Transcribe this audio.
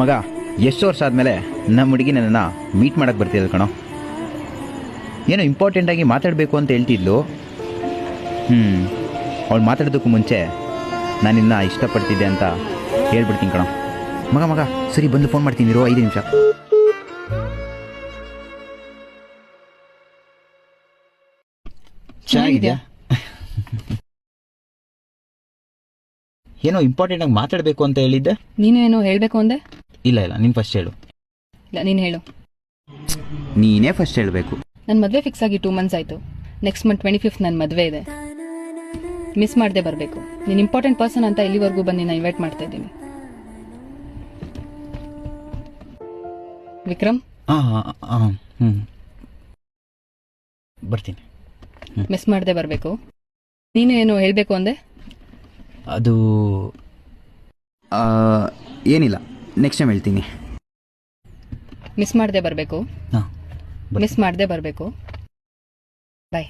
ಮಗ ಎಷ್ಟು ವರ್ಷ ಆದಮೇಲೆ ನಮ್ಮ ಹುಡುಗಿ ನನ್ನನ್ನು ಮೀಟ್ ಮಾಡೋಕ್ಕೆ ಬರ್ತಿದ್ದ ಕಣೋ. ಏನೋ ಇಂಪಾರ್ಟೆಂಟಾಗಿ ಮಾತಾಡಬೇಕು ಅಂತ ಹೇಳ್ತಿದ್ಲು. ಅವಳು ಮಾತಾಡೋದಕ್ಕೂ ಮುಂಚೆ ನಾನಿನ್ನ ಇಷ್ಟಪಡ್ತಿದ್ದೆ ಅಂತ ಹೇಳ್ಬಿಡ್ತೀನಿ ಕಣೋ. ಮಗ ಸರಿ ಬಂದು ಫೋನ್ ಮಾಡ್ತೀನಿ ಇರೋ 5 ನಿಮಿಷ. ಚೆನ್ನಾಗಿದ್ಯಾ? ಏನೋ ಇಂಪಾರ್ಟೆಂಟಾಗಿ ಮಾತಾಡಬೇಕು ಅಂತ ಹೇಳಿದ್ದೆ. ನೀನು ಏನೋ ಹೇಳಬೇಕು ಅಂದೆ. ಇಲ್ಲ ನೀನು ಫಸ್ಟ್ ಹೇಳು. ಇಲ್ಲ ನೀನು ಹೇಳು. ನೀನೇ ಫಸ್ಟ್ ಹೇಳಬೇಕು. ನನ್ನ ಮದುವೆ ಫಿಕ್ಸ್ ಆಗಿ 2 ಮಂತ್ಸ್ ಆಯಿತು. ನೆಕ್ಸ್ಟ್ ಮಂತ್ 25th ನನ್ನ ಮದುವೆ ಇದೆ. ಮಿಸ್ ಮಾಡದೆ ಬರಬೇಕು. ನೀನು ಇಂಪಾರ್ಟೆಂಟ್ ಪರ್ಸನ್ ಅಂತ ಇಲ್ಲಿವರೆಗೂ ಬಂದು ನಾನು ಇನ್ವೈಟ್ ಮಾಡ್ತಾ ಇದ್ದೀನಿ. ವಿಕ್ರಮ್ ಬರ್ತೀನಿ. ಮಿಸ್ ಮಾಡದೆ ಬರಬೇಕು. ನೀನು ಏನೋ ಹೇಳಬೇಕು ಅಂದೆ. ಅದು ಏನಿಲ್ಲ, ನೆಕ್ಸ್ಟ್ ಟೈಮ್ ಹೇಳ್ತೀನಿ. ಮಿಸ್ ಮಾಡದೆ ಬರಬೇಕು. ಮಿಸ್ ಮಾಡದೆ ಬರಬೇಕು. ಬಾಯ್.